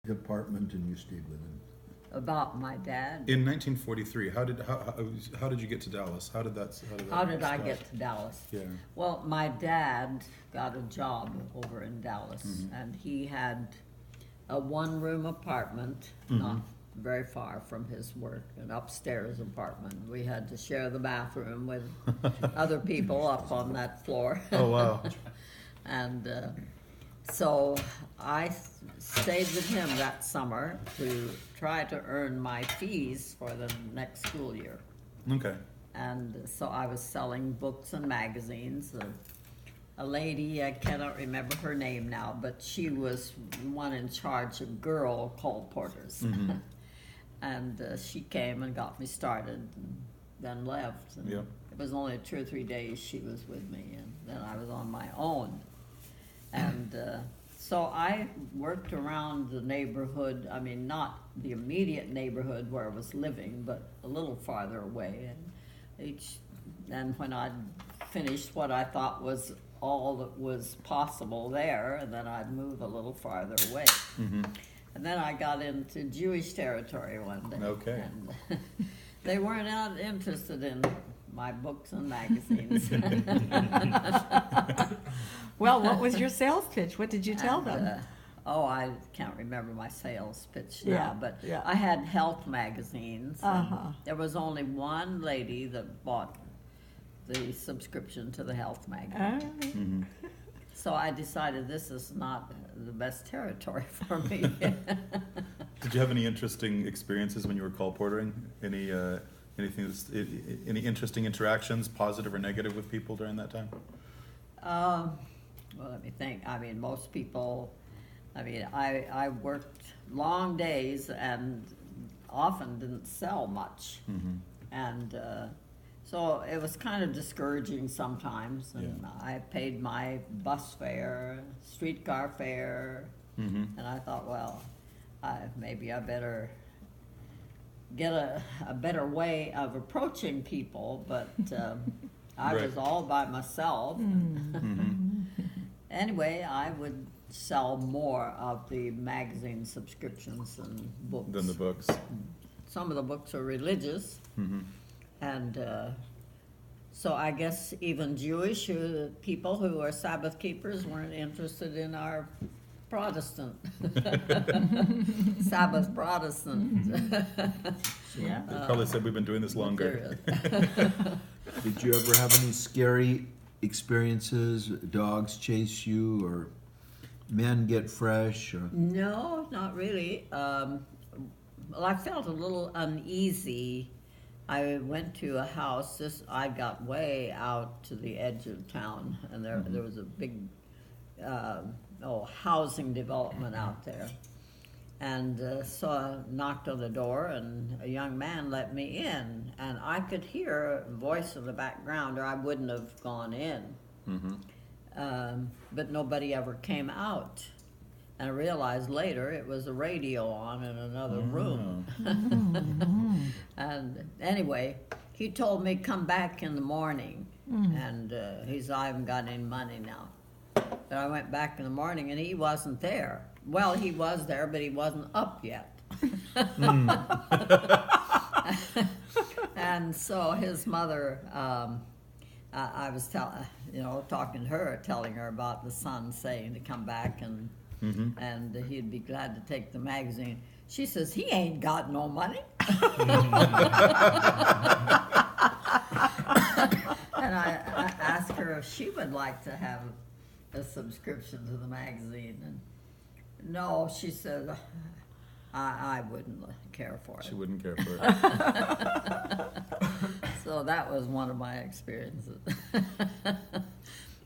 Department and you stayed with him. About my dad. In 1943, how did you get to Dallas? How did I start? get to Dallas? Yeah. Well, my dad got a job over in Dallas, and he had a one-room apartment, not very far from his work, an upstairs apartment. We had to share the bathroom with other people up on that floor. Oh, wow. And so I stayed with him that summer to try to earn my fees for the next school year. Okay. And so I was selling books and magazines. A lady, I cannot remember her name now, but she was one in charge of girl colporteurs. And she came and got me started and then left. And Yep. it was only 2 or 3 days she was with me, and then I was on my own. And so I worked around the neighborhood, I mean, not the immediate neighborhood where I was living, but a little farther away. And when I'd finished what I thought was all that was possible there, and then I'd move a little farther away. And then I got into Jewish territory one day. Okay. And they were not interested in my books and magazines. Well, what was your sales pitch? What did you tell them? I can't remember my sales pitch now, Yeah, but yeah. I had health magazines. And Uh-huh. there was only one lady that bought the subscription to the health magazine. So I decided this is not the best territory for me. Did you have any interesting experiences when you were colporteuring? Any interesting interactions, positive or negative, with people during that time? Well, let me think. I mean, most people, I worked long days and often didn't sell much. And so it was kind of discouraging sometimes. And I paid my bus fare, streetcar fare, and I thought, well, maybe I better get a better way of approaching people, but I Right. was all by myself. Anyway, I would sell more of the magazine subscriptions and books. Than the books. Some of the books are religious, and so I guess even Jewish people who are Sabbath keepers weren't interested in our Protestant, Sabbath Protestant. Yeah. They probably said we've been doing this longer. Did you ever have any scary experiences? Dogs chase you, or men get fresh? Or No, not really. Well, I felt a little uneasy. I went to a house. I got way out to the edge of town, and there was a big housing development out there. And so I knocked on the door, and a young man let me in, and I could hear a voice in the background, or I wouldn't have gone in. But nobody ever came out. And I realized later it was a radio on in another room. And anyway, he told me come back in the morning, and he said, I haven't got any money now. But I went back in the morning, and he wasn't there. Well, he was there, but he wasn't up yet. And so his mother, I was talking to her, telling her about the son saying to come back, and he'd be glad to take the magazine. She says, he ain't got no money. And I asked her if she would like to have a subscription to the magazine, and no, she said, I wouldn't care for it. She wouldn't care for it. So that was one of my experiences.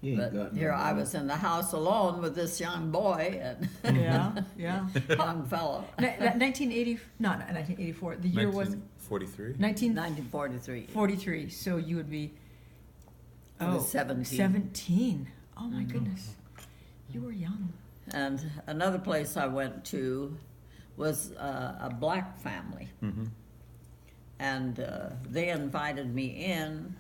he ain't But got here no I was in the house alone with this young boy and Yeah. young fellow. 1980, not 1984. The year was 1943? 1943. 1943. So you would be. I was 17. 17. Oh my goodness, you were young. And another place I went to was a black family. And they invited me in,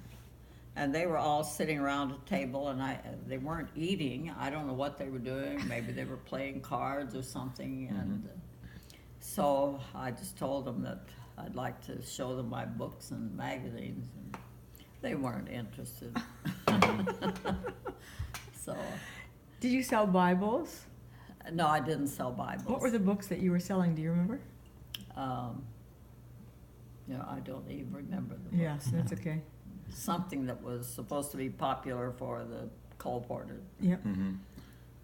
and they were all sitting around a table, and they weren't eating. I don't know what they were doing. Maybe they were playing cards or something. And So I just told them that I'd like to show them my books and magazines, and they weren't interested. So, Did you sell Bibles? no, I didn't sell Bibles. What were the books that you were selling? Do you remember? I don't even remember the book. Yes, that's okay. Something that was supposed to be popular for the colporteur. Yep.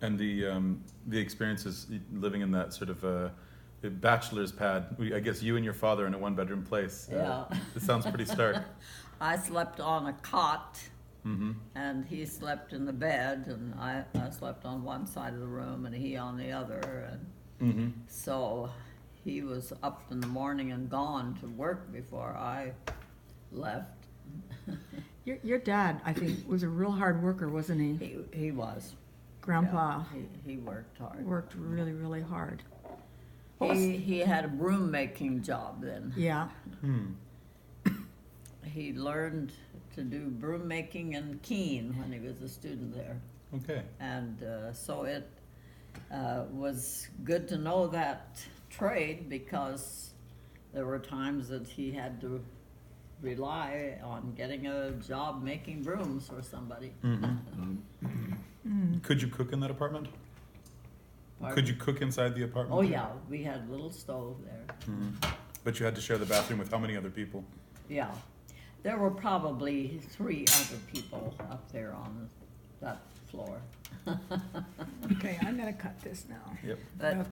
And the experiences living in that sort of bachelor's pad. I guess you and your father in a one-bedroom place. Yeah. It sounds pretty stark. I slept on a cot, and he slept in the bed, and I slept on one side of the room, and he on the other. And so he was up in the morning and gone to work before I left. Your dad, I think, was a real hard worker, wasn't he? He was. Grandpa Yeah, he worked hard. worked really, really hard. What was- He had a broom making job then. Yeah. He learned to do broom making in Keene when he was a student there. Okay. And so it was good to know that trade, because there were times that he had to rely on getting a job making brooms for somebody. Could you cook in that apartment? Pardon? Could you cook inside the apartment? Oh yeah, we had a little stove there. But you had to share the bathroom with how many other people? Yeah, there were probably 3 other people up there on that floor. Okay, I'm gonna cut this now. Yep. But